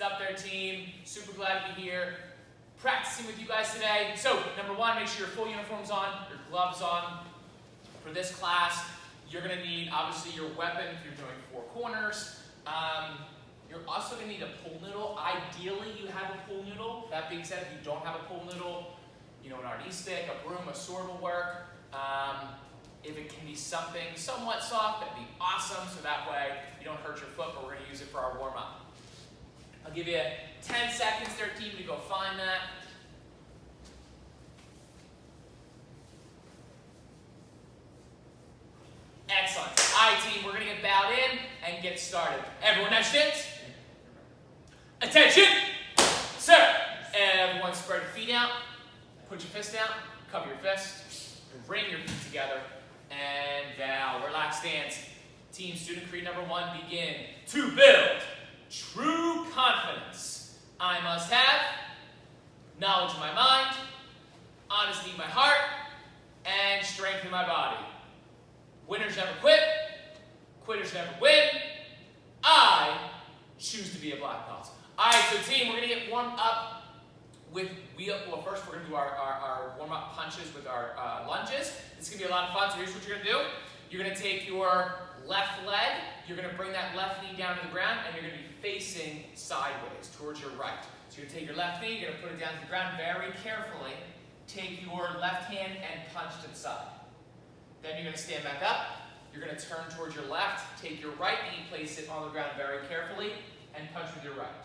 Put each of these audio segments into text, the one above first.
What's up there, team? Super glad to be here practicing with you guys today. So, number one, make sure your full uniform's on, your gloves on. For this class, you're going to need, obviously, your weapon if you're doing four corners. You're also going to need a pull noodle. Ideally, you have a pull noodle. That being said, if you don't have a pull noodle, you know, an RD stick, a broom, a sword will work. If it can be something somewhat soft, that'd be awesome, so that way you don't hurt your foot, but we're going to use it for our warm-up. I'll give you 10 seconds there, team, to go find that. Excellent. All right, team, we're going to get bowed in and get started. Everyone have shins? Attention! Sir! Everyone spread your feet out. Put your fist out. Cover your fist. Bring your feet together. And down. Relax stance. Team student creed number one, begin. To build true confidence, I must have knowledge in my mind, honesty in my heart, and strength in my body. Winners never quit. Quitters never win. I choose to be a black belt. All right, so team, we're going to get warmed up with well, first we're going to do our warm-up punches with our lunges. It's going to be a lot of fun, so here's what you're going to do. You're going to take your left leg, you're going to bring that left knee down to the ground, and you're going to be facing sideways towards your right. So you're going to take your left knee, you're going to put it down to the ground very carefully. Take your left hand and punch to the side. Then you're going to stand back up. You're going to turn towards your left, take your right knee, place it on the ground very carefully, and punch with your right.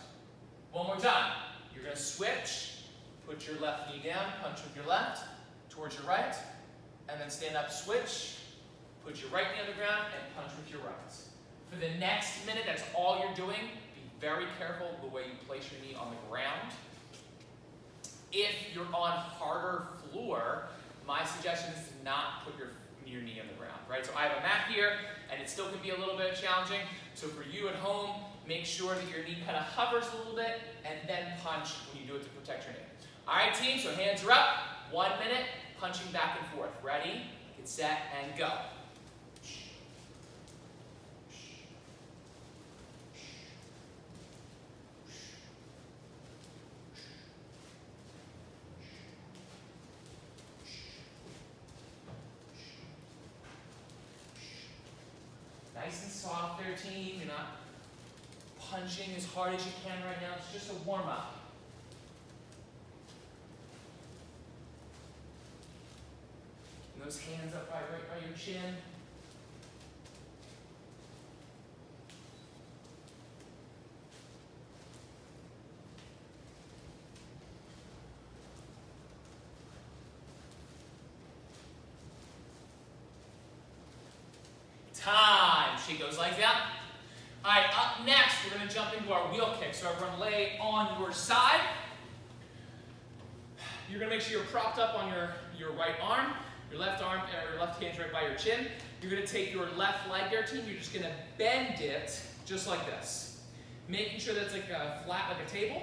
One more time. You're going to switch, put your left knee down, punch with your left, towards your right, and then stand up, switch, put your right knee on the ground, and punch with your right. For the next minute, that's all you're doing. Be very careful the way you place your knee on the ground. If you're on harder floor, my suggestion is to not put your knee on the ground, right? So I have a mat here, and it still can be a little bit challenging. So for you at home, make sure that your knee kind of hovers a little bit, and then punch when you do it to protect your knee. All right, team, so hands are up. 1 minute, punching back and forth. Ready, get set, and go. Nice and soft there, team. You're not punching as hard as you can right now. It's just a warm-up. Those hands up right by your chin. Time. Shake those legs out. All right, up next, we're going to jump into our wheel kick. So everyone lay on your side. You're going to make sure you're propped up on your right arm. Your left arm, your left hand's right by your chin. You're going to take your left leg there, team. You're just going to bend it just like this. Making sure that's like flat like a table.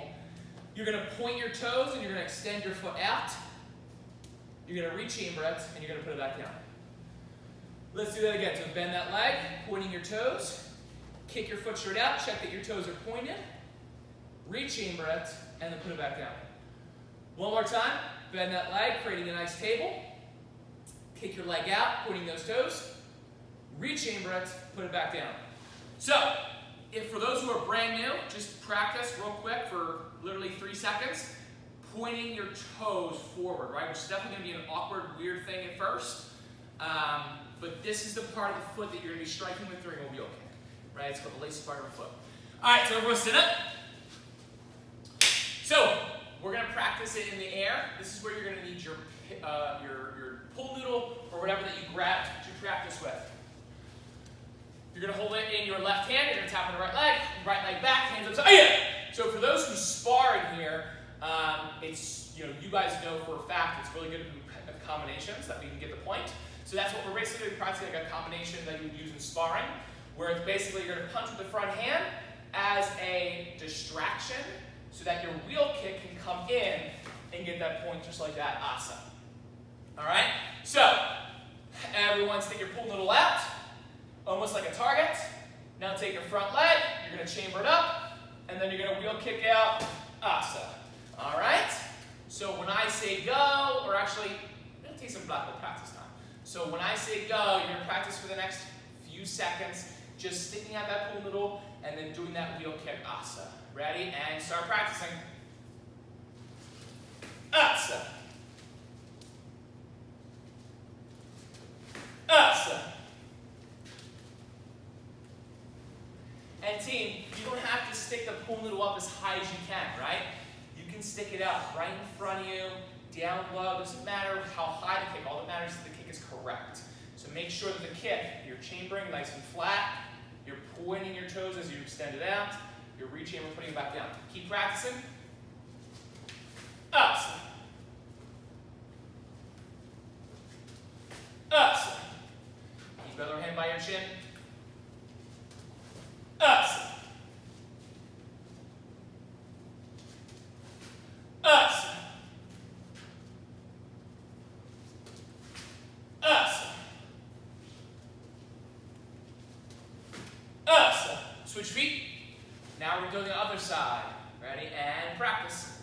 You're going to point your toes and you're going to extend your foot out. You're going to re-chamber it and you're going to put it back down. Let's do that again. So bend that leg, pointing your toes. Kick your foot straight out. Check that your toes are pointed. Re-chamber it and then put it back down. One more time. Bend that leg, creating a nice table. Kick your leg out, pointing those toes. Re-chamber it, put it back down. So, if for those who are brand new, just practice real quick for literally 3 seconds, pointing your toes forward, right? Which is definitely going to be an awkward, weird thing at first. But this is the part of the foot that you're going to be striking with during a wheel kick, right? It's called the lacy part of the foot. All right, so everyone sit up. So, we're going to practice it in the air. This is where you're going to need your pull noodle or whatever that you grabbed to practice with. You're going to hold it in your left hand. You're going to tap on the right leg back, hands up. Oh, yeah. So for those who spar in here, it's, you know, you guys know for a fact it's really good at combinations that we can get the point. So that's what we're basically practicing, like a combination that you would use in sparring, where it's basically you're going to punch with the front hand as a distraction so that your wheel kick can come in and get that point just like that. Awesome. All right, so everyone stick your pull noodle out, almost like a target. Now take your front leg, you're going to chamber it up, and then you're going to wheel wheel kick out, asa. All right? So when I say go, or actually, we're going to take some black belt practice time. So when I say go, you're going to practice for the next few seconds, just sticking out that pool noodle and then doing that wheel kick asa. Ready? And start practicing. Asa. Asa. And team, you don't have to stick the pool noodle up as high as you can, right? You can stick it up right in front of you, down low. Doesn't matter how high the kick. All that matters is the kick is correct. So make sure that the kick, you're chambering nice and flat. You're pointing your toes as you extend it out. You're reaching and putting it back down. Keep practicing. Asa. Asa. Keep the other hand by your chin. Asa. Asa. Asa. Asa. Switch feet. Now we're doing the other side. Ready? And practice.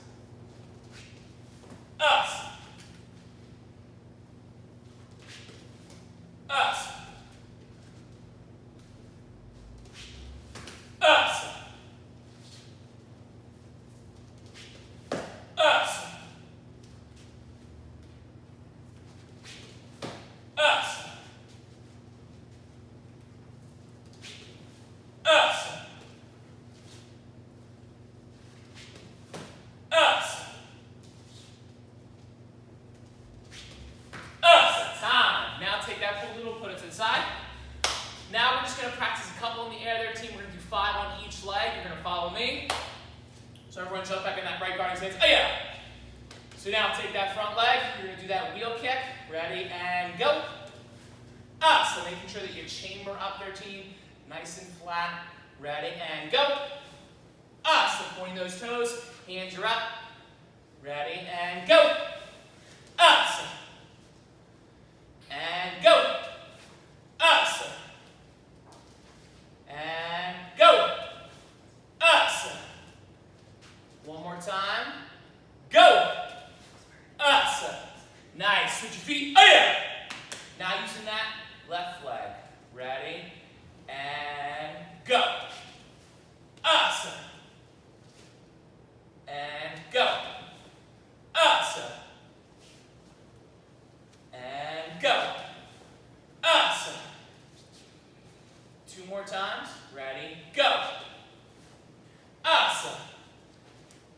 Asa. Asa. Asa. Asa. Asa. Asa. Asa. Asa. Time. Now take that pool noodle, put it to the side. Now we're just going to practice a couple in the air there, team. We're going to do 5 on each leg. You're going to follow me. So everyone jump back in that right guarding stance. Oh yeah. So now take that front leg. You're going to do that wheel kick. Ready and go. So making sure that you chamber up there, team. Nice and flat. Ready and go. So pointing those toes. Hands are up. Ready and go. And go. And go. One more time. Go. Nice. Switch your feet. Oh yeah. Now using that left leg. Ready? And go. And go. And go. 2 more times. Ready? Go.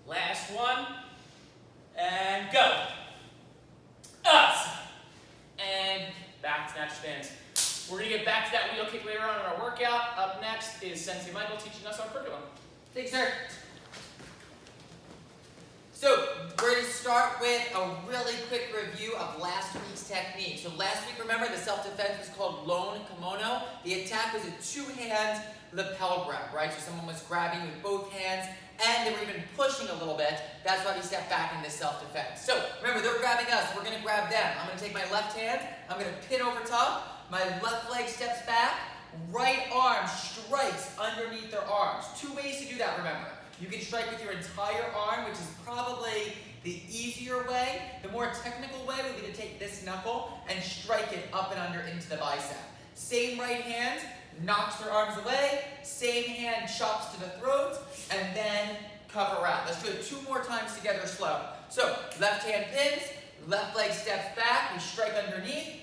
Last one. And go. And back to natural stance. We're going to get back to that wheel kick later on in our workout. Up next is Sensei Michael teaching us our curriculum. Thanks, sir. So, we're going to start with a really quick review of last week's technique. So last week, remember, the self-defense was called lone kimono. The attack was a 2-hand lapel grab, right? So someone was grabbing with both hands, and they were even pushing a little bit. That's why we step back in this self-defense. So remember, they're grabbing us. We're going to grab them. I'm going to take my left hand. I'm going to pin over top. My left leg steps back. Right arm strikes underneath their arms. 2 ways to do that, remember. You can strike with your entire arm, which is probably the easier way. The more technical way would be to take this knuckle and strike it up and under into the bicep. Same right hand knocks their arms away. Same hand chops to the throat, and then cover out. Let's do it 2 more times together slow. So left hand pins, left leg steps back, we strike underneath,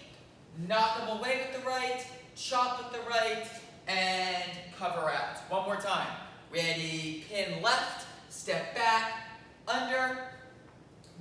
knock them away with the right, chop with the right, and cover out. 1 more time. Ready, pin left, step back, under,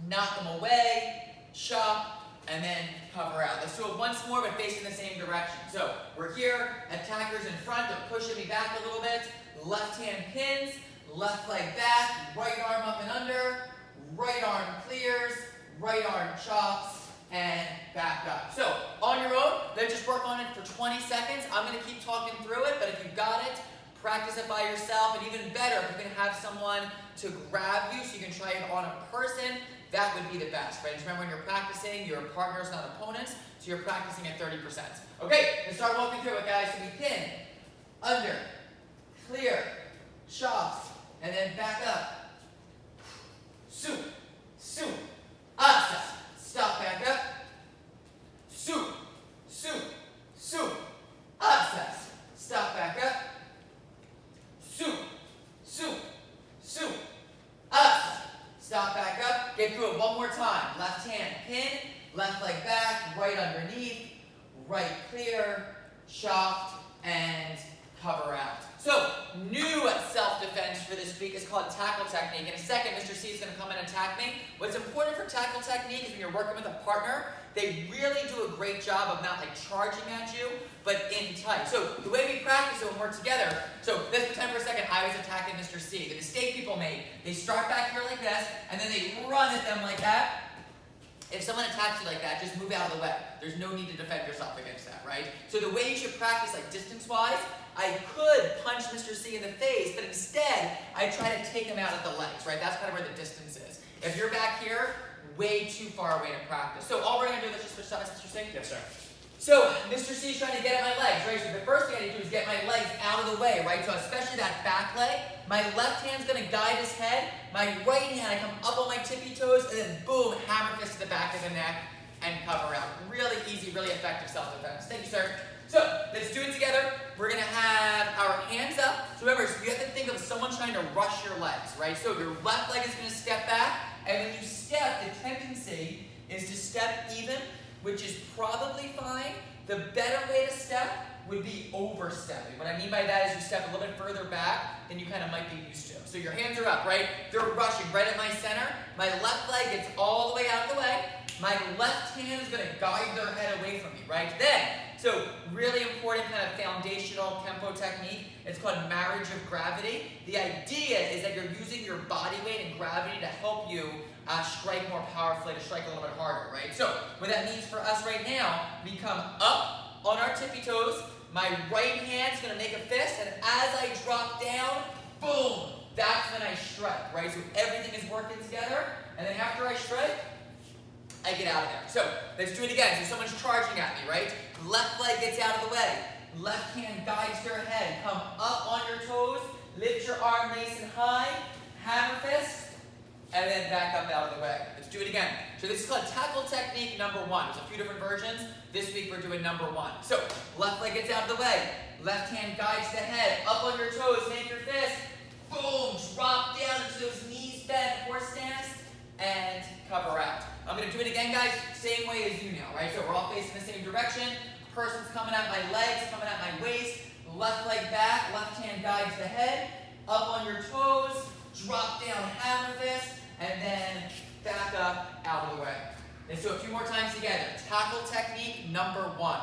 knock them away, chop, and then cover out. Let's do it once more, but facing the same direction. So we're here, attackers in front, they're pushing me back a little bit. Left hand pins, left leg back, right arm up and under, right arm clears, right arm chops, and back up. So on your own, then just work on it for 20 seconds. I'm going to keep talking through it, but if you've got it, practice it by yourself, and even better, if you can have someone to grab you so you can try it on a person, that would be the best, right? Just remember, when you're practicing, your partner's not opponents, so you're practicing at 30%. Okay, let's start walking through it, guys. So we pin, under, clear, chops, and then back up, Get through it one more time. Left hand pin, left leg back, right underneath, right clear, chopped, and cover out. So, new self-defense for this week is called tackle technique. In a second, Mr. C is going to come and attack me. What's important for tackle technique is when you're working with a partner, they really do a great job of not like charging at you, but in tight. So the way we practice it when we're together, so let's pretend for a second I was attacking Mr. C. The mistake people made, they start back here like this, and then they run at them like that. If someone attacks you like that, just move out of the way. There's no need to defend yourself against that, right? So the way you should practice, like distance-wise, I could punch Mr. C in the face, but instead, I try to take him out at the legs, right? That's kind of where the distance is. If you're back here, way too far away to practice. So all we're going to do, let's just switch sides, Mr. C. Yes, sir. So Mr. C is trying to get at my legs, right? So the first thing I need to do is get my legs out of the way, right? So especially that back leg, my left hand's going to guide his head. My right hand, I come up on my tippy toes, and then boom, hammer fist to the back of the neck and cover out. Really easy, really effective self-defense. Thank you, sir. So let's do it together. We're going to have our hands up. So remember, you have to think of someone trying to rush your legs, right? So your left leg is going to step back, and when you step, the tendency is to step even, which is probably fine. The better way to step would be overstepping. What I mean by that is you step a little bit further back than you kind of might be used to. So your hands are up, right? They're rushing right at my center. My left leg gets all the way out of the way. My left hand is going to guide their head away from me, right? Then, so really important kind of foundational tempo technique. It's called marriage of gravity. The idea is that you're using your body weight and gravity to help you strike more powerfully, to strike a little bit harder, right? So what that means for us right now, we come up on our tippy toes. My right hand's going to make a fist, and as I drop down, boom, that's when I strike, right? So everything is working together, and then after I strike, I get out of there. So let's do it again. So someone's charging at me, right? Left leg gets out of the way. Left hand guides their head. Come up on your toes. Lift your arm nice and high. Hammer fist. And then back up out of the way. Let's do it again. So this is called tackle technique number 1. There's a few different versions. This week we're doing number 1. So left leg gets out of the way. Left hand guides the head. Up on your toes. Make your fist. Boom. Drop down into those knees bent. Horse stance. And cover out. I'm going to do it again, guys, same way as you now, right? So we're all facing the same direction. Person's coming at my legs, coming at my waist. Left leg back, left hand guides the head. Up on your toes, drop down, hammer fist, and then back up, out of the way. Let's do a few more times together. Tackle technique number 1.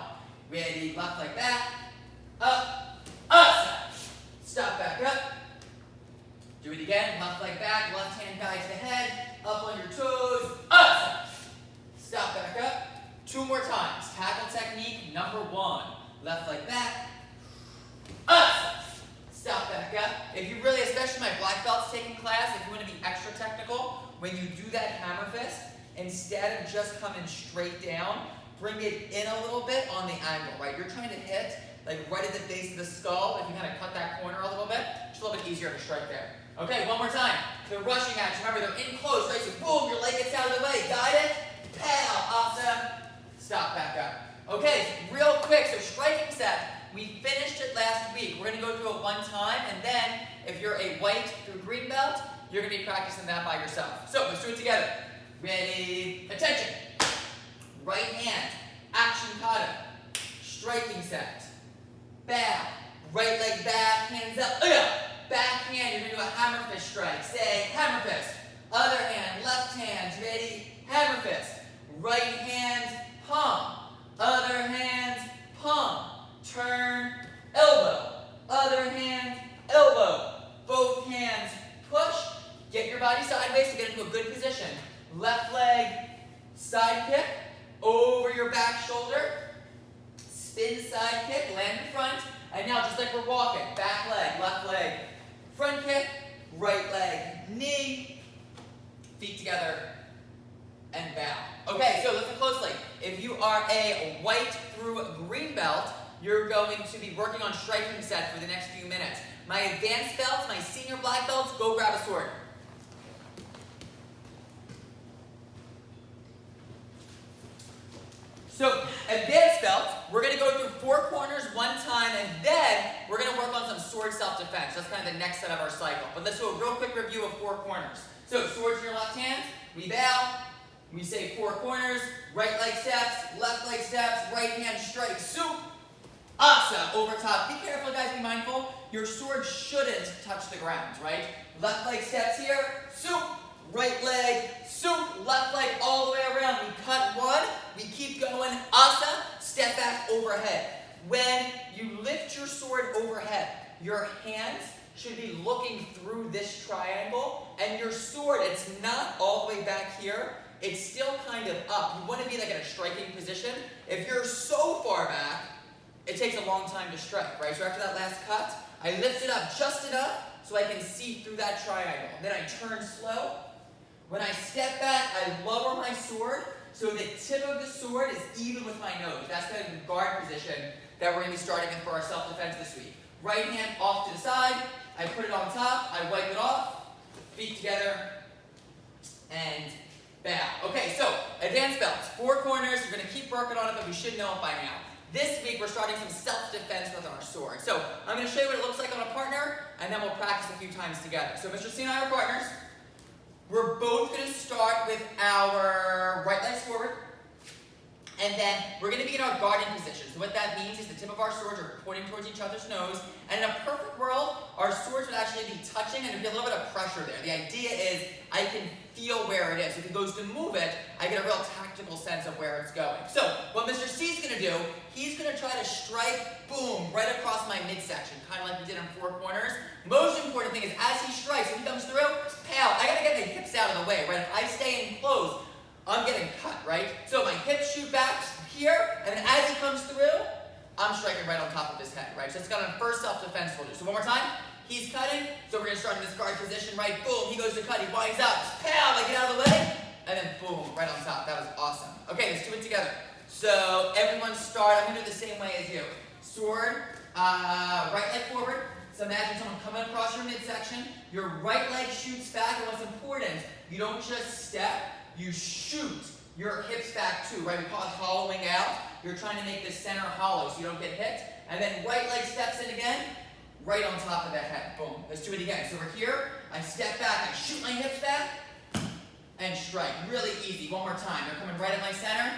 Ready, left leg back, up, up, stop back up. Do it again, left leg back, left hand guides the head, up on your toes, up, stop back up. 2 more times, tackle technique number 1. Left leg back, up, stop back up. If you really, especially my black belts taking class, if you want to be extra technical, when you do that hammer fist, instead of just coming straight down, bring it in a little bit on the angle, right? You're trying to hit like right at the base of the skull. If you kind of cut that corner a little bit, it's a little bit easier to strike there. Okay, one more time. They're rushing at you. Remember, they're in close, right? So boom, your leg gets out of the way. Got it? Pow, awesome. Stop back up. Okay, real quick, so striking set. We finished it last week. We're going to go through it one time, and then if you're a white through green belt, you're going to be practicing that by yourself. So let's do it together. Ready, attention. Right hand, action kata. Striking set. Bow. Right leg back, hands up. Back hand, you're going to do a hammer fist strike. Say hammer fist. Other hand, left hand, ready, hammer fist. Right hand, palm. Other hand, palm. Turn, elbow. Other hand, elbow. Both hands, push. Get your body sideways to get into a good position. Left leg, side kick, over your back shoulder. Spin side kick, land in front. And now, just like we're walking, back leg, left leg, front kick, right leg, knee, feet together, and bow. Okay, so listen closely. If you are a white through green belt, you're going to be working on striking set for the next few minutes. My advanced belts, my senior black belts, go grab a sword. So, advanced belts, we're going to go through 4 corners one time, and then we're going to work on some sword self-defense. That's kind of the next set of our cycle. But let's do a real quick review of 4 corners. So swords in your left hand, we bow, we say 4 corners, right leg steps, left leg steps, right hand strike, soup, asa, over top. Be careful guys, be mindful. Your sword shouldn't touch the ground, right? Left leg steps here, soup, right leg, soup, left leg all the way around. We cut 1, we keep going, asa, step back overhead. When you lift your sword overhead, your hands should be looking through this triangle, and your sword, it's not all the way back here, it's still kind of up. You want to be like in a striking position. If you're so far back, it takes a long time to strike, right? So after that last cut, I lift it up just enough so I can see through that triangle. Then I turn slow. When I step back, I lower my sword so the tip of the sword is even with my nose. That's kind of the guard position that we're going to be starting in for our self-defense this week. Right hand off to the side, I put it on top, I wipe it off, feet together, and bow. Okay, so advanced belts, 4 corners, we're going to keep working on it, but we should know it by now. This week we're starting some self-defense with our sword. So I'm going to show you what it looks like on a partner, and then we'll practice a few times together. So Mr. C and I are partners. We're both going to start with our right legs forward. And then we're going to be in our guarding position. So what that means is the tip of our swords are pointing towards each other's nose. And in a perfect world, our swords would actually be touching and there'd be a little bit of pressure there. The idea is I can feel where it is. If he goes to move it, I get a real tactical sense of where it's going. So what Mr. C's going to do, he's going to try to strike, boom, right across my midsection, kind of like we did in 4 corners. Most important thing is as he strikes, when he comes through, pow, I got to get my hips out of the way, right? If I stay in close, I'm getting cut, right? So my hips shoot back here, and then as he comes through, I'm striking right on top of his head, right? So it's got a first self-defense we'll do. So one more time, he's cutting, so we're gonna start in this guard position, right? Boom, he goes to cut, he winds up, pow, I get out of the way, and then boom, right on top. That was awesome. Okay, let's do it together. So everyone start, I'm gonna do it the same way as you. Sword, right leg forward. So imagine someone coming across your midsection, your right leg shoots back, and what's important, you don't just step, you shoot your hips back too, right? We call it hollowing out. You're trying to make the center hollow so you don't get hit. And then right leg steps in again, right on top of that head. Boom. Let's do it again. So we're here, I step back, I shoot my hips back, and strike. Really easy. One more time. They're coming right at my center,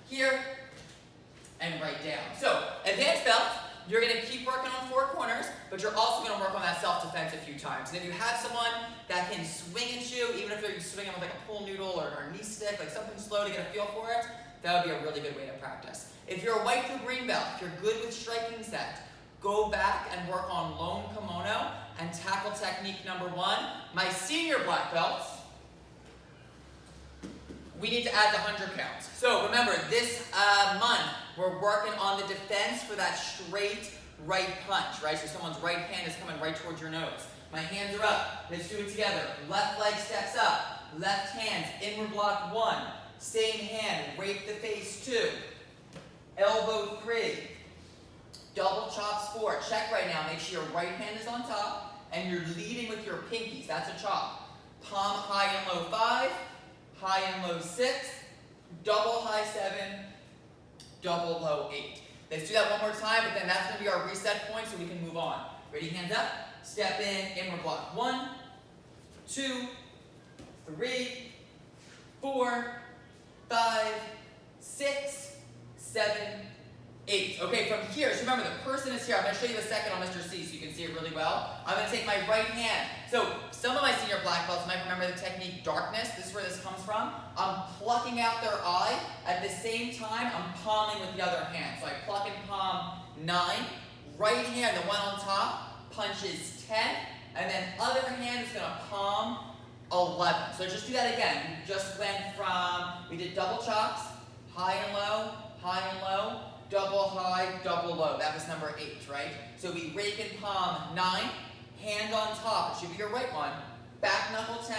here, and right down. So, advanced belt, you're going to keep working on 4 corners, but you're also going to work on that self-defense a few times. And if you have someone that can swing at you, even if you're swinging with like a pool noodle or a knee stick, like something slow to get a feel for it, that would be a really good way to practice. If you're a white through green belt, if you're good with striking set, go back and work on lone kimono and tackle technique number 1. My senior black belts, we need to add the 100 counts. So remember, this month, we're working on the defense for that straight right punch, right? So someone's right hand is coming right towards your nose. My hands are up. Let's do it together. Left leg steps up. Left hand, inward block 1. Same hand, rape the face 2. Elbow 3. Double chops 4. Check right now. Make sure your right hand is on top and you're leading with your pinkies. That's a chop. Palm high and low 5. High and low 6. Double high 7. Double low 8. Let's do that one more time, but then that's going to be our reset point so we can move on. Ready, hands up. Step in, inward block. 1, 2, 3, 4, 5, 6, 7, 8. Okay, from here, so remember the person is here. I'm going to show you a second on Mr. C so you can see it really well. I'm going to take my right hand. So some of my senior black belts might remember the technique darkness. This is where this comes from. I'm plucking out their eye. At the same time, I'm palming with the other hand. So I pluck and palm 9. Right hand, the one on top, punches 10. And then other hand is going to palm 11. So just do that again. We just went from, we did double chops, high and low, double high, double low. That was number 8, right? So we rake and palm 9, hand on top, it should be your right one, back knuckle 10,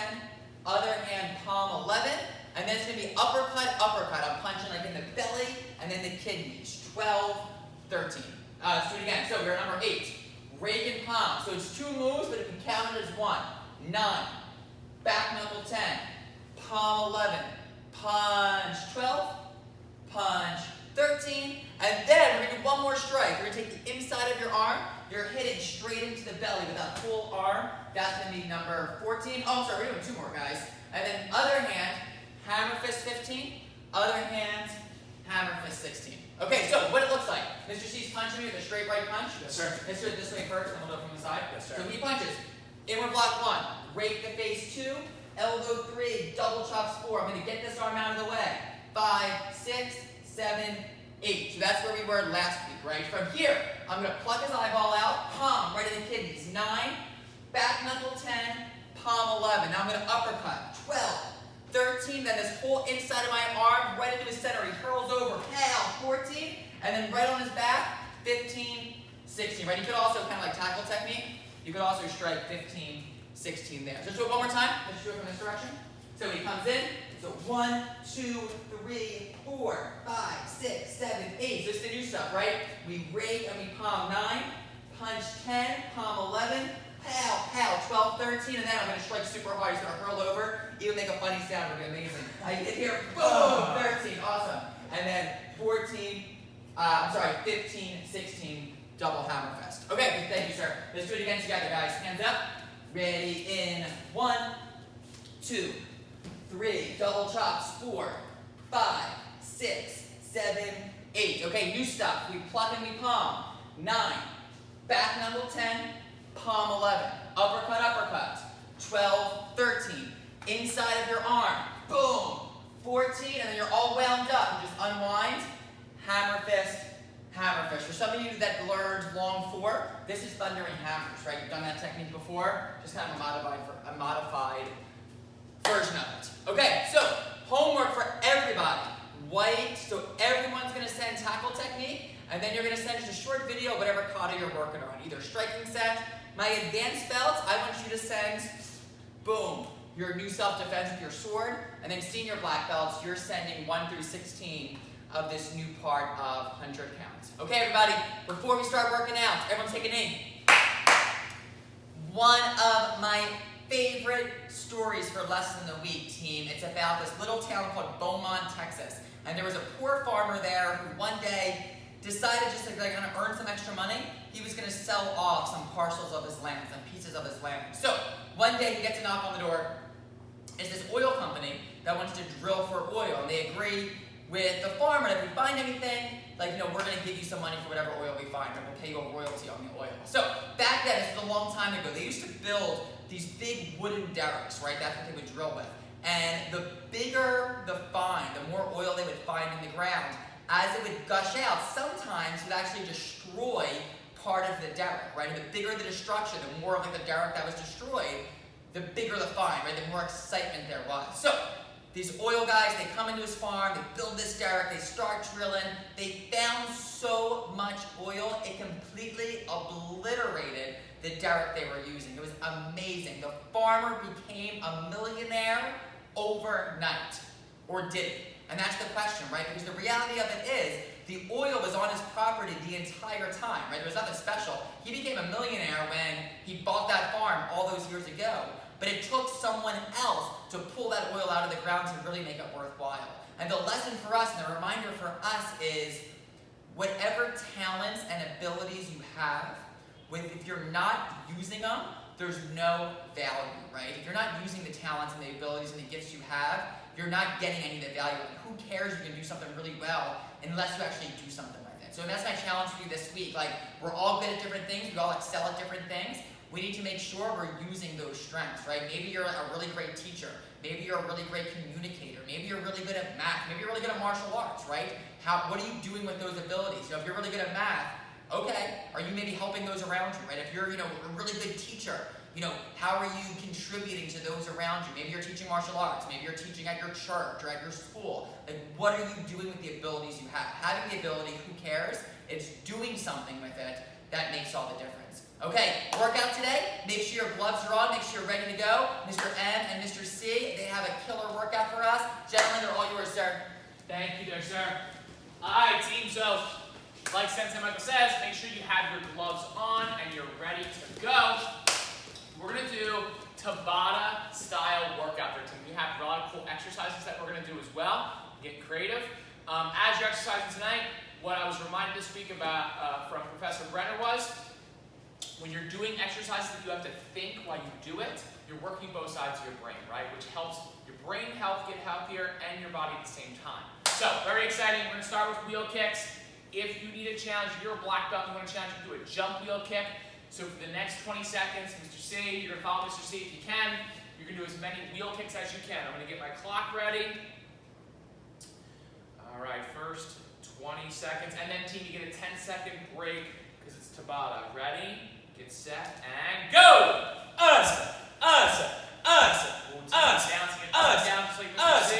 other hand palm 11, and then it's going to be uppercut, uppercut. I'm punching like in the belly and then the kidneys. 12, 13. Let's do it again. So we're at number 8. Rake and palm. So it's 2 moves, but it can count it as 1. 9, back knuckle 10, palm 11, punch 12, punch 13, and then we're going to do one more strike. We're going to take the inside of your arm, you're hitting straight into the belly with that full arm. That's going to be number 14. Oh, I'm sorry, we're doing 2 more, guys. And then other hand, hammer fist 15. Other hand, hammer fist 16. Okay, so what it looks like. Mr. C's punching me with a straight right punch. Yes, sir. Let's do it this way first, and we'll do it from the side. Yes, sir. So he punches. Inward block 1. Rake the face 2. Elbow 3. Double chops 4. I'm going to get this arm out of the way. 5, 6, 7, 8. So that's where we were last week, right? From here, I'm going to pluck his eyeball out. Palm right in the kidneys. 9. Back knuckle 10. Palm 11. Now I'm going to uppercut. 12. 13, then this whole inside of my arm, right into his center, he hurls over, pow, 14, and then right on his back, 15, 16, right? You could also, kind of like tackle technique, you could also strike 15, 16 there. So let's do it one more time. Let's do it from this direction. So he comes in, so 1, 2, 3, 4, 5, 6, 7, 8. So this is the new stuff, right? We rake and we palm 9, punch 10, palm 11, pow, pow, 12, 13, and then I'm going to strike super hard. He's going to hurl over, even make a funny sound. It'll be amazing. I get here, boom, 13, awesome. And then 15, 16, double hammer fist. Okay, thank you, sir. Let's do it again together, guys. Hands up. Ready in 1, 2, 3, double chops, 4, 5, 6, 7, 8. Okay, new stuff. We pluck and we palm. 9, back knuckle 10, palm 11, uppercut, uppercut, 12, 13, inside of your arm, boom, 14, and then you're all wound up. You just unwind, hammer fist, hammer fist. For some of you that learned long 4, this is thundering hammers, right? You've done that technique before, just kind of a modified version of it. Okay, so homework for everybody. White, so everyone's going to send tackle technique, and then you're going to send just a short video of whatever kata you're working on, either striking set. My advanced belts, I want you to send, boom, your new self-defense with your sword, and then senior black belts, you're sending 1 through 16 of this new part of 100 counts. Okay, everybody, before we start working out, everyone take a knee. One of my favorite stories for Lesson of the Week, team, it's about this little town called Beaumont, Texas, and there was a poor farmer there who one day decided just to kind of earn some extra money. He was going to sell off some parcels of his land, some pieces of his land. So one day he gets a knock on the door. It's this oil company that wants to drill for oil, and they agree with the farmer that if we find anything, like, we're going to give you some money for whatever oil we find, and we'll pay you a royalty on the oil. So back then, this was a long time ago, they used to build these big wooden derricks, right? That's what they would drill with. And the bigger the find, the more oil they would find in the ground, as it would gush out, sometimes it would actually destroy part of the derrick, right? And the bigger the destruction, the more of the derrick that was destroyed, the bigger the find, right? The more excitement there was. So these oil guys, they come into his farm, they build this derrick, they start drilling. They found so much oil, it completely obliterated the derrick they were using. It was amazing. The farmer became a millionaire overnight, or did he? And that's the question, right? Because the reality of it is, the oil was on his property the entire time, right? There was nothing special. He became a millionaire when he bought that farm all those years ago. But it took someone else to pull that oil out of the ground to really make it worthwhile. And the lesson for us, and the reminder for us is, whatever talents and abilities you have, if you're not using them, there's no value, right? If you're not using the talents and the abilities and the gifts you have, you're not getting any of the value. Like, who cares you can do something really well unless you actually do something with it? So that's my challenge for you this week. Like, we're all good at different things. We all excel at different things. We need to make sure we're using those strengths, right? Maybe you're a really great teacher. Maybe you're a really great communicator. Maybe you're really good at math. Maybe you're really good at martial arts, right? What are you doing with those abilities? If you're really good at math, okay, are you maybe helping those around you, right? If you're, a really good teacher, how are you contributing to those around you? Maybe you're teaching martial arts. Maybe you're teaching at your church or at your school. Like, what are you doing with the abilities you have? Having the ability, who cares? It's doing something with it that makes all the difference. Okay, workout today. Make sure your gloves are on. Make sure you're ready to go. Mr. M and Mr. C, they have a killer workout for us. Gentlemen, they're all yours, sir. Thank you there, sir. All right, team, so like Sensei Michael says, make sure you have your gloves on and you're ready to go. We're going to do Tabata-style workout there, team. We have a lot of cool exercises that we're going to do as well. Get creative. As you're exercising tonight, what I was reminded this week about from Professor Brenner was, when you're doing exercises that you have to think while you do it, you're working both sides of your brain, right? Which helps your brain health get healthier and your body at the same time. So, very exciting. We're going to start with wheel kicks. If you need a challenge, if you're a black belt and you want a challenge, you can do a jump wheel kick. So for the next 20 seconds, Mr. C, you're going to follow Mr. C if you can. You're going to do as many wheel kicks as you can. I'm going to get my clock ready. All right, first 20 seconds. And then team, you get a 10-second break because it's Tabata. Ready? Get set, and go! Asa, asa, asa, asa, down just like Mr. C.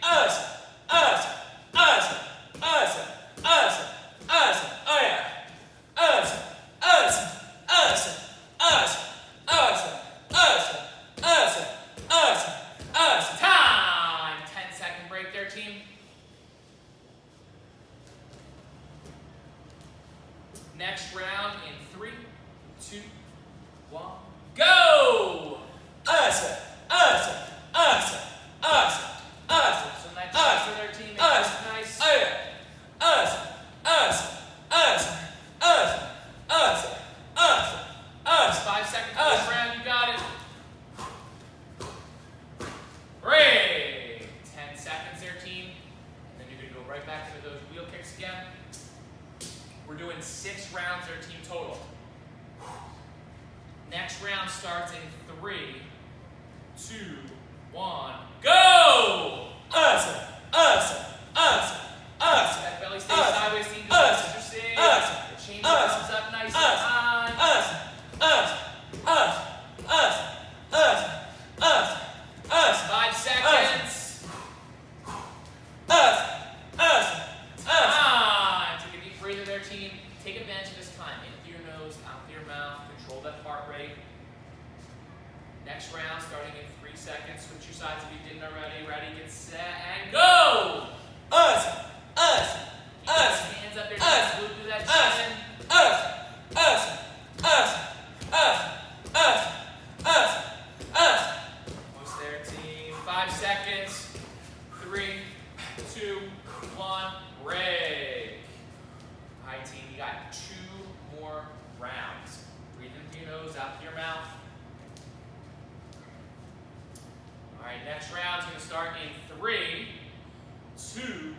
Asa, asa, asa, asa, asa, asa, oh yeah. Asa, asa, asa, asa, asa, asa, asa, asa, asa. Time! 10-second break there, team. Next round in 3, 2, 1, go! Asa, asa, asa, asa, asa. So next for their team, nice. Asa, asa, asa, asa, asa, asa, asa. 5 seconds for this round, you got it. Break. 10 seconds there, team. And then you're going to go right back into those wheel kicks again. We're doing 6 rounds there, team total. Next round starts in 3, 2, 1, go! Asa, asa, asa, asa. That belly stays sideways, team. Asa, asa, change the thumbs up nice and high. Asa, asa, asa, asa, asa, asa, asa. 5 seconds. Asa, asa, asa. Take a deep breather there, team. Take advantage of this time. In through your nose, out through your mouth. Control that heart rate. Next round, starting in 3 seconds. Switch your sides if you didn't already. Ready, get set, and go! Asa, asa, asa. Hands up there, team. Move through that chin. Asa, asa, asa, asa, asa, asa, asa. Almost there, team. 5 seconds. 3, 2, 1, break. All right, team, you got 2 more rounds. Breathe in through your nose, out through your mouth. All right, next round's going to start in 3, 2,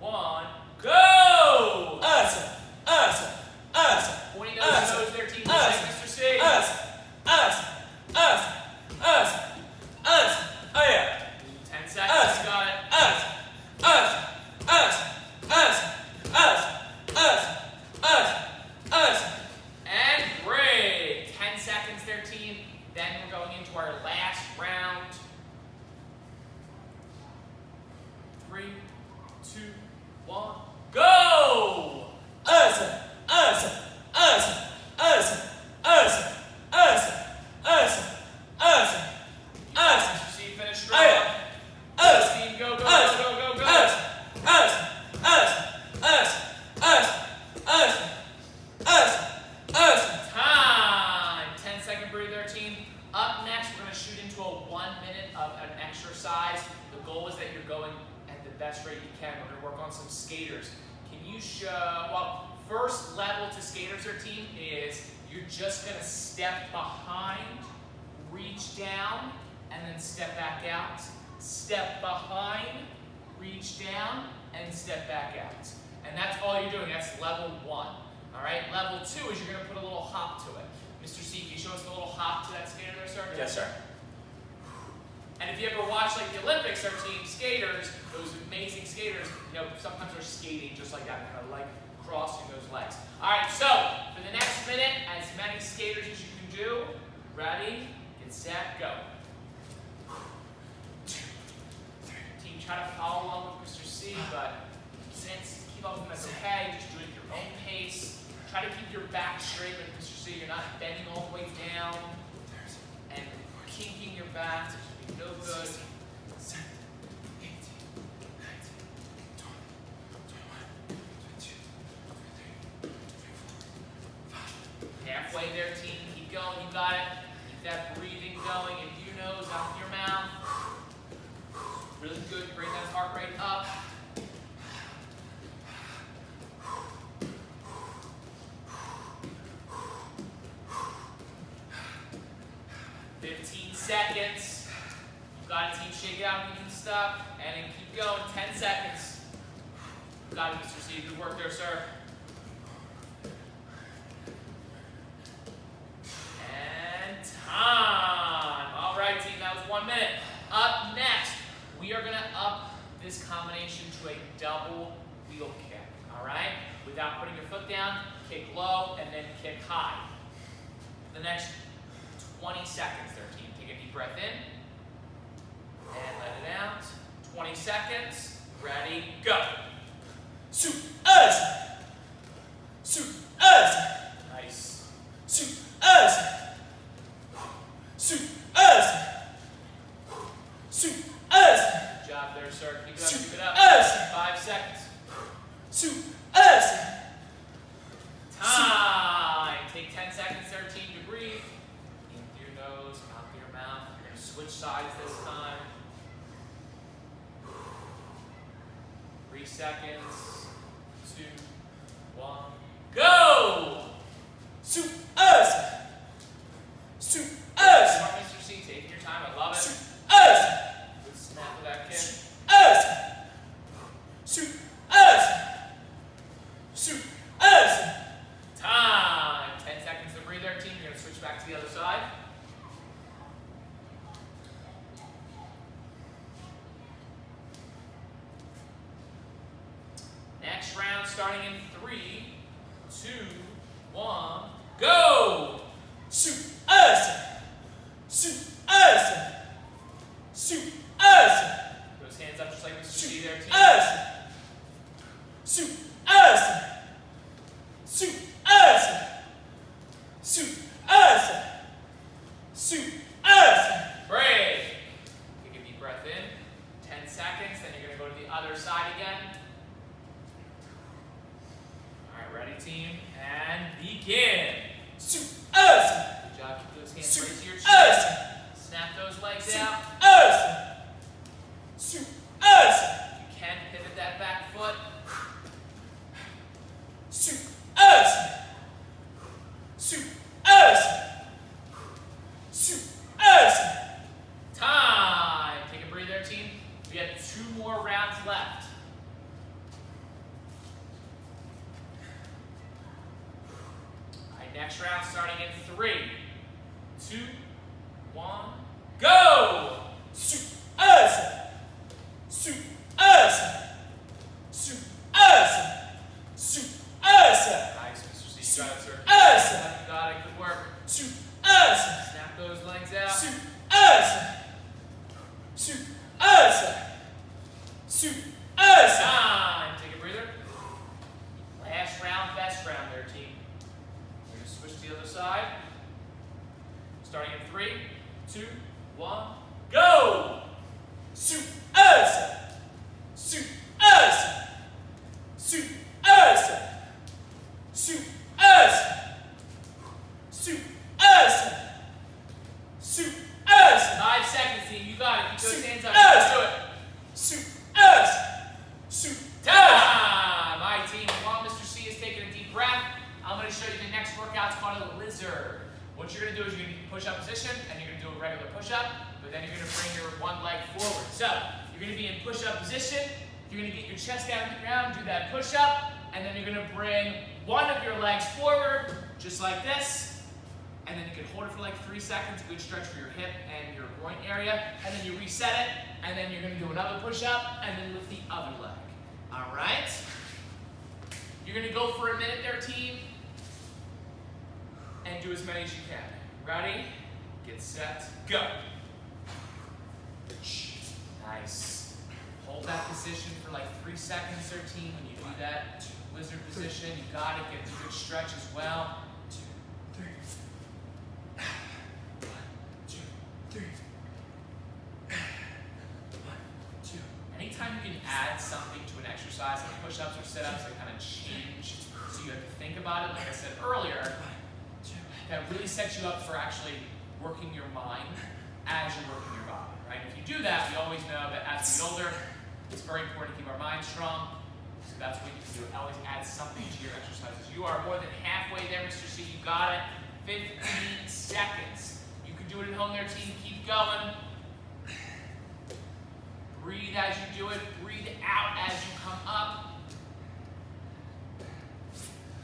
1, go! Asa, asa, asa. Pointing nose there, team. Mr. C. Asa, asa, asa, asa, asa. Oh yeah. 10 seconds, you got it. Asa, asa, asa, asa, asa, asa, asa, asa. And break. 10 seconds there, team. Then we're going into our last round. 3, 2, 1, go! Asa, asa, asa, asa, asa, asa, asa, asa, asa. See you finish strong. Asa, team, go, go, go, go, go, go. Asa, asa, asa, asa, asa, asa, asa, asa. Time. 10-second breather, team. Up next, we're going to shoot into a 1 minute of an exercise. The goal is that you're going at the best rate you can. We're going to work on some skaters. Can you show, well, first level to skaters or team is you're just going to step behind, reach down, and then step back out. Step behind, reach down, and step back out. And that's all you're doing. That's level 1. All right, level 2 is you're going to put a little hop to it. Mr. C, can you show us the little hop to that skater there, sir? Yes, sir. And if you ever watch like the Olympics, our team skaters, those amazing skaters, you know, sometimes they're skating just like that, kind of like crossing those legs. All right, so for the next minute, as many skaters as you can do. Ready, get set, go. Team, try to follow along with Mr. C, but since keep up with us ahead, just do it at your own pace. Try to keep your back straight with Mr. C. You're not bending all the way down and kinking your back. No good. 7, 18, 19, 20, 21, 22, 23, 24, 5. Halfway there, team. Keep going. You got it. Keep that breathing going into your nose, out your mouth. Really good. Bring that heart rate up. seconds. You got it, team. Shake it out if you can stop. And then keep going. 10 seconds. Got it, Mr. C. Good work there, sir. And time. All right, team. That was 1 minute. Up next, we are going to up this combination to a double wheel kick. All right? Without putting your foot down, kick low and then kick high. The next 20 seconds there, team. Take a deep breath in and let it out. 20 seconds. Ready, go. Shoot us. Shoot us. Nice. Shoot us. Shoot us. Shoot us. Good job there, sir. Keep it up, Shoot keep it up. us. 5 seconds. Shoot us. Time. Take 10 seconds there, team, to breathe. In through your nose, out through your mouth. You're going to switch sides this time. 3 seconds. 2, 1. Go! Shoot us. Shoot us. Smart, Mr. C. Taking your time. I love it. Shoot us. Good snap of that kick. Shoot us. Shoot us. Shoot us. Time. 10 seconds to breathe there, team. You're going to switch back to the other side. Next round starting in 3, 2, 1, go! Shoot us. Shoot us. Shoot us. Those hands up just like Mr. C Shoot there, team. us. Shoot us. Shoot us. Shoot us. Shoot us. Break. Take a deep breath in. 10 seconds, then you're going to go to the other side again. All right, ready, team? And begin. Shoot us. Good job. Keep those hands Shoot raised to your chest. us. Snap those legs Shoot out. us. Shoot us. You can pivot that back foot. Shoot us. Shoot us. Shoot us. Time. Take a breather, team. We have 2 more rounds left. All right, next round starting in 3, 2, 1, go! Shoot us. Shoot us. Shoot us. Shoot us. Nice, Mr. C. You got it, sir. Us. You got it. Good work. Shoot us. Snap those legs out. Shoot us. Shoot us. Shoot us. Time. Take a breather. Last round, best round there, team. We're going to switch to the other side. Starting in 3, 2, 1, go! Shoot us. Shoot us. Shoot us. Shoot us. Shoot us. Shoot us. 5 seconds, team. You got it. Keep those Shoot hands up. us. Let's do it. Shoot us. Shoot Time! All right, team. While Mr. C is taking a deep breath, I'm going to show you the next workout. It's called a lizard. What you're going to do is you're going to push-up position, and you're going to do a regular push-up, but then you're going to bring your one leg forward. So you're going to be in push-up position. You're going to get your chest down to the ground, do that push-up, and then you're going to bring one of your legs forward, just like this. And then you can hold it for like 3 seconds, good stretch for your hip and your groin area. And then you reset it, and then you're going to do another push-up, and then lift the other leg. All right? You're going to go for a minute there, team, and do as many as you can. Ready? Get set, go. Nice. Hold that position for like 3 seconds there, team. When you do that lizard position, you got it. Get a good stretch as well. 2, 3. 1, 2, 3. 1, 2. Anytime you can add something to an exercise, like push-ups or sit-ups, that kind of change, so you have to think about it. Like I said earlier, 1, 2. that really sets you up for actually working your mind as you're working your body, right? If you do that, we always know that as we get older, it's very important to keep our mind strong. So that's what you can do. Always add something to your exercises. You are more than halfway there, Mr. C. You got it. 15 seconds. You can do it at home there, team, keep going. Breathe as you do it. Breathe out as you come up.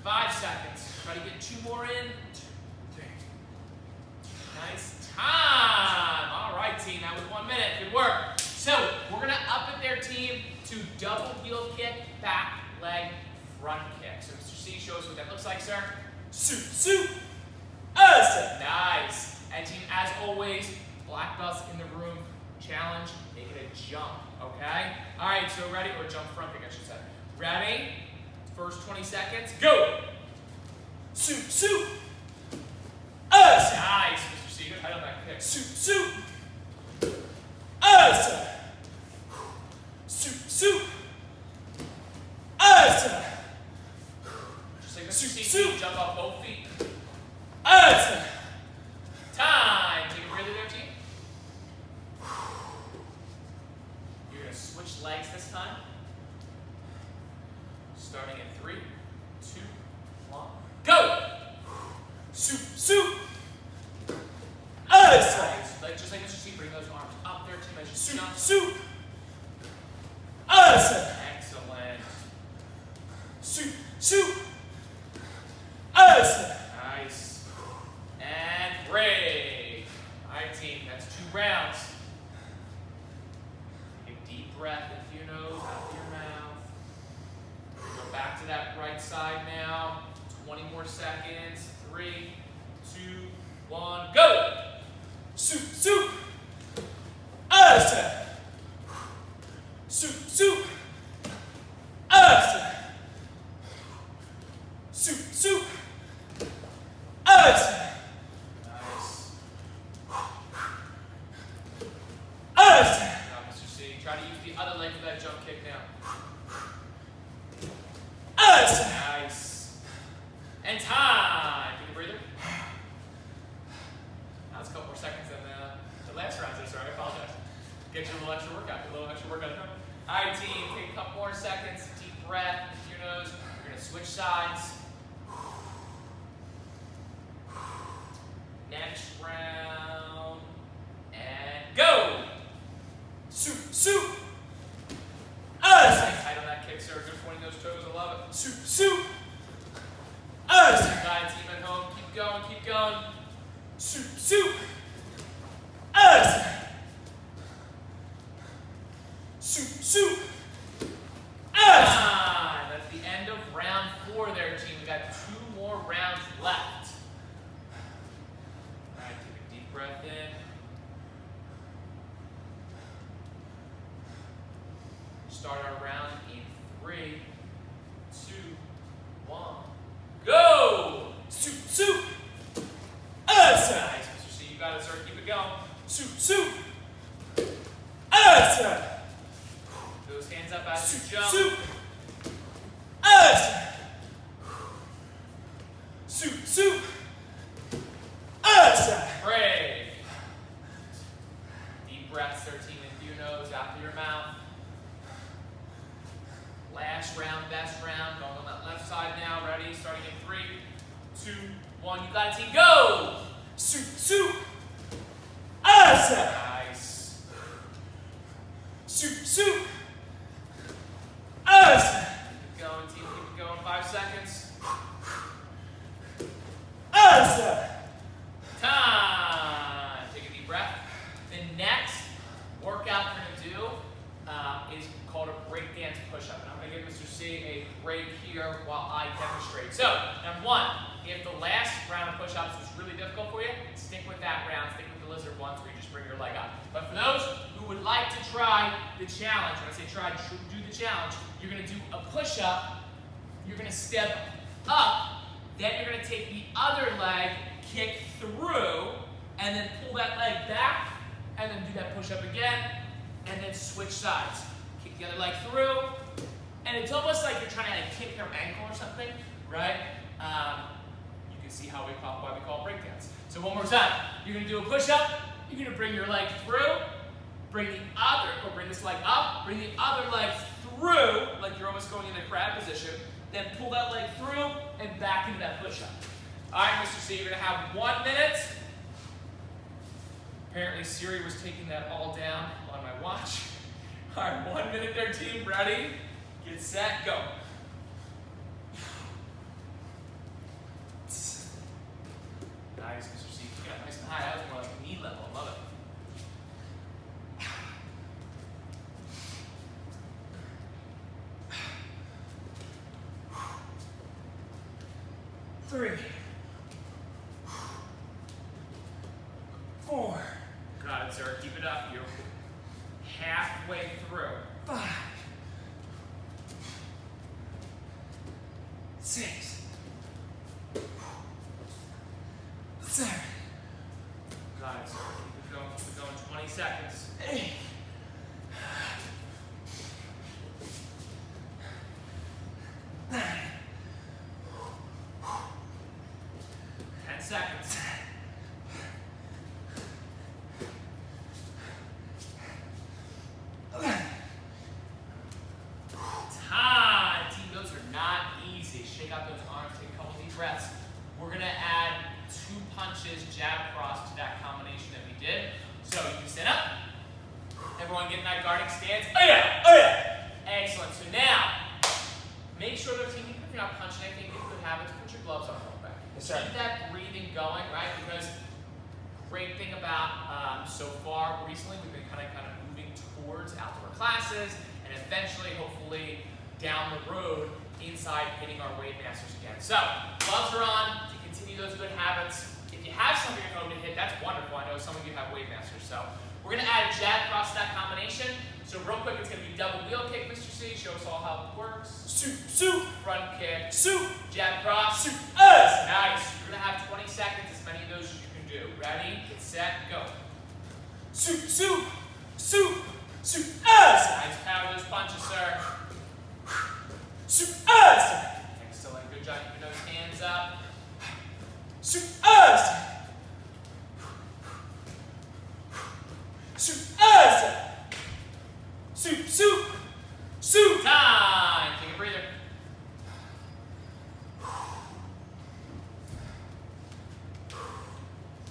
5 seconds. Try to get 2 more in. 2, 3. Nice time. All right, team. That was 1 minute. Good work. So we're going to up it there, team, to double heel kick, back leg, front kick. So Mr. C, show us what that looks like, sir. Su. Awesome. Nice. And team, as always, black belts in the room. Challenge, make it a jump, okay? All right, so ready? Or jump front kick, I should say. Ready? First 20 seconds, go! Su. Awesome. Nice, Mr. C, good height on that kick. Su. Awesome. Su. Awesome. Just like Mr. Su. C, jump off both feet. Awesome. Time. Take a breather there, team. You're going to switch legs this time. Starting in 3, 2, 1, go! Su. Awesome. Nice. Just like Mr. C, bring those arms up there, team, as you jump. Su. Awesome. Excellent. Su. Awesome. Nice. And break. All right, team, that's 2 rounds. Take a deep breath in through your nose, out through your mouth. Go back to that right side now. 20 more seconds. 3, 2, 1, go! Su. Awesome. Su. Awesome. Su. Awesome. Nice. Awesome. Now, Mr. C, try to use the other leg for that jump kick now. Awesome. Nice. And time. Take a breather. That was a couple more seconds than the last round. Sorry, I apologize. Get you a little extra workout. Get a little extra workout at home. All right, team. Take a couple more seconds. Deep breath into your nose. We're going to switch sides. Next round. And go! Su. Awesome. Tight on that kick, sir. Good pointing those toes. I love it. Su. Awesome. Guys, team at home. Keep going. Keep going. Su. Awesome. Su. Awesome. That's the end of round 4 there, team. We got 2 more rounds left. All right, take a deep breath in. Start our round in 3, 2, 1, go! Su. Awesome. Nice, Mr. C. You got it, sir. Keep it going. Su. Awesome. Those hands up as you jump. Su. Awesome. Su. Awesome. Break. Deep breaths, 13 in through your nose, out through your mouth. Last round, best round. Going on that left side now. Ready? Starting in 3, 2, 1. You got it, team. Go! Su. Awesome. Nice. Su. Awesome. Keep it going, team. Keep it going. 5 seconds. Awesome. Time. Take a deep breath. The next workout we're going to do is called a breakdance push-up. And I'm going to give Mr. C a break here while I demonstrate. So, number 1, if the last round of push-ups was really difficult for you, stick with that round. Stick with the lizard ones where you just bring your leg up. But for those who would like to try the challenge, when I say try, do the challenge, you're going to do a push-up, you're going to step up, then you're going to take the other leg, kick through, and then pull that leg back, and then do that push-up again, and then switch sides. Kick the other leg through, and it's almost like you're trying to kick their ankle or something, right? You can see why we call it breakdance. So one more time, you're going to do a push-up, you're going to bring your leg through, bring this leg up, bring the other leg through, like you're almost going into crab position, then pull that leg through and back into that push-up. All right, Mr. C, you're going to have 1 minute Apparently Siri was taking that all down on my watch. All right, 1 minute there, team. Ready? Get set, go. Nice, Mr. C. You got nice and high. That was more like knee level. I love it. 3, 4, Got it, sir. Keep it up. You're halfway through. 5, 6, 7, Got it, sir. Keep it going. Keep it going. 20 seconds. 8, 9, 10 seconds. 11. Time. Team, those are not easy. Shake out those arms. Take a couple deep breaths. We're going to add 2 punches, jab cross to that combination that we did. So you can stand up. Everyone get in that guarding stance. Oh yeah. Oh yeah. Excellent. So now, make sure that team, even if you're not punching anything, get good habits, put your gloves on real quick. Yes, sir. Keep that breathing going, right? Because great thing about so far recently, we've been kind of moving towards outdoor classes, and eventually, hopefully, down the road, inside hitting our weight masters again. So, gloves are on to continue those good habits. If you have something at home to hit, that's wonderful. I know some of you have weight masters. So, we're going to add a jab cross to that combination. So, real quick, it's going to be double wheel kick, Mr. C. Show us all how it works. Soup. Front kick, Soup. jab cross. Soup. Nice. You're going to have 20 seconds, as many of those as you can do. Ready, get set, go. Soup. Nice power those punches, sir. Excellent. Good job keeping those hands up. Time. Take a breather.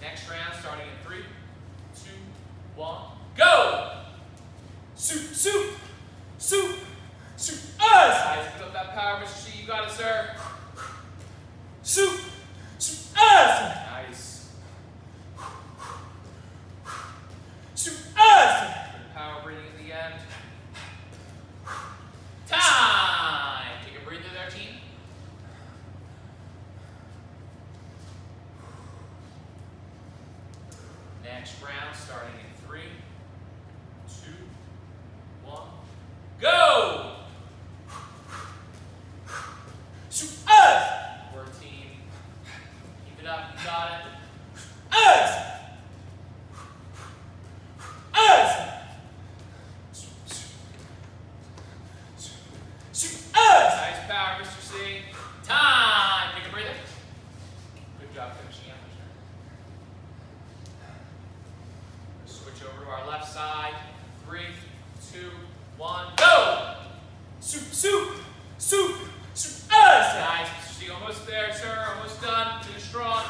Next round starting in 3, 2, 1, go! Guys, put up that power, Mr. C. You got it, sir. Nice. Good power breathing at the end. Time! Take a breather there, team. Next round starting in 3, 2, 1, go! Work, team. Keep it up, you got it. Nice power, Mr. C. Time! Take a breather. Good job finishing up, Mr. Switch over to our left side. 3, 2, 1, go! Nice, Mr. C. Almost there, sir. Almost done. Finish strong.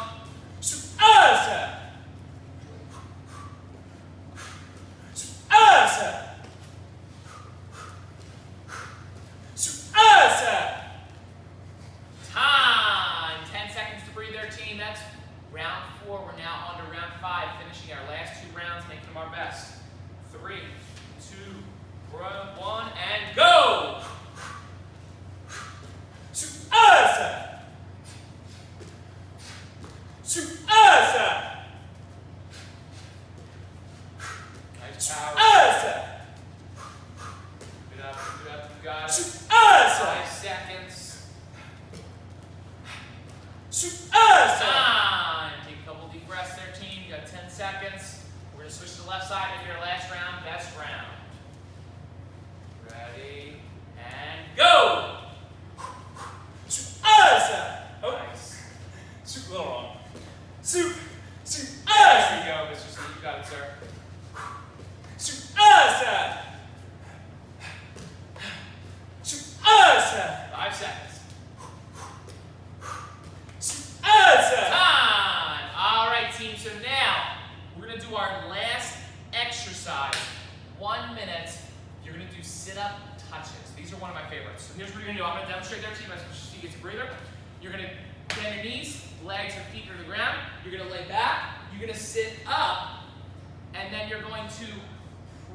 Time! 10 seconds to breathe there, team. That's round 4. We're now on to round 5, finishing our last 2 rounds, making them our best. 3, 2, 1, and go! Nice power. Keep it up, you got it. 5 seconds. Time! Take a couple deep breaths there, team. You got 10 seconds. We're going to switch to the left side, make it our last round, best round. Ready, and go! Nice. Soup, a little wrong. There you go, Mr. C. You got it, sir. 5 seconds. Time! All right, team. So now we're going to do our last exercise, 1 minute, you're gonna do sit-up touches. These are one of my favorites. So here's what you're gonna do. I'm gonna demonstrate there to you, so you get a breather. You're gonna bend your knees, legs or feet are to the ground. You're gonna lay back, you're gonna sit up, and then you're going to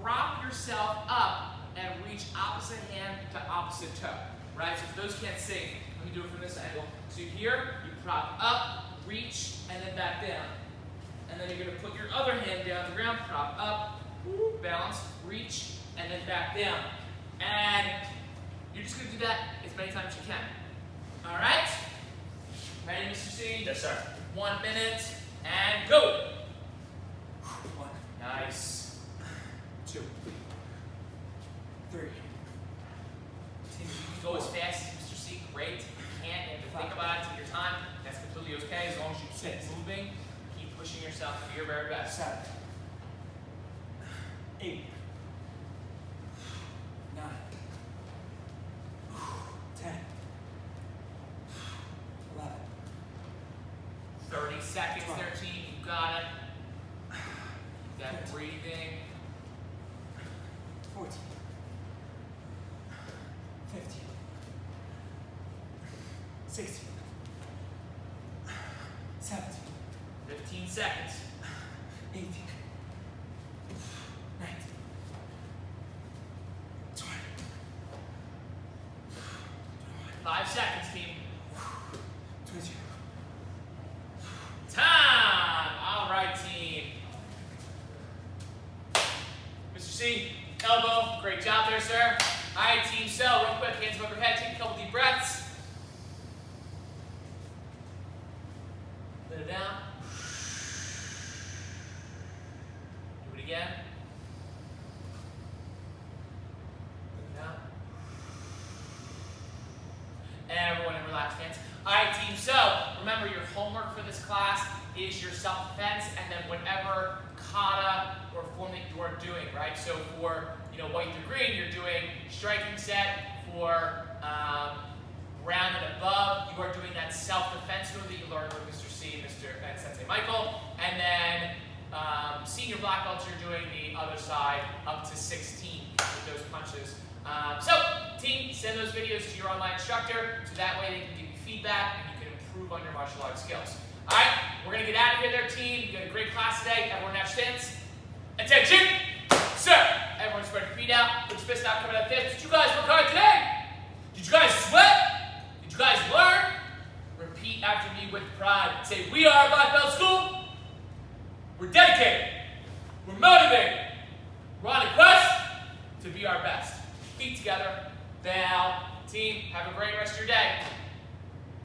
prop yourself up and reach opposite hand to opposite toe, right? So for those who can't see, let me do it from this angle. So here, you prop up, reach, and then back down. And then you're gonna put your other hand down on the ground, prop up, balance, reach, and then back down. And you're just gonna do that as many times as you can. All right? Ready, Mr. C? Yes, sir. 1 minute, and go. 1, Nice. 2, 3. If you can go as fast as Mr. C, great. If you can't, you have to think about it, take your time. That's completely okay as long as you keep moving, keep pushing yourself to your very best. 7, 8, 9, 10, 11. 30 seconds there, team. You got it. That breathing. 14, 15, 16, 17, 15 seconds. 18, 19, 20, 5 seconds, team. 22. Time! All right, team. Mr. C, elbow. Great job there, sir. All right, team. So, real quick, hands above your head. Take a couple deep breaths. Let it down. Do it again. Let it down. Everyone in relaxed hands. All right, team. So, remember your homework for this class is your self-defense, and then whatever kata or form that you are doing, right? So for white through green, you're doing striking set. For brown and above, you are doing that self-defense move that you learned with Mr. C and Sensei Michael. And then senior black belts, you're doing the other side up to 16 with those punches. So, team, send those videos to your online instructor so that way they can give you feedback and you can improve on your martial arts skills. All right, we're going to get out of here there, team. You had a great class today. Everyone have stance. Attention! Sir! Everyone spread your feet out. Put your fist out, coming out fist. Did you guys work hard today? Did you guys sweat? Did you guys learn? Repeat after me with pride. Say, we are Black Belt School. We're dedicated. We're motivated. We're on a quest to be our best. Feet together. Bow. Team, have a great rest of your day.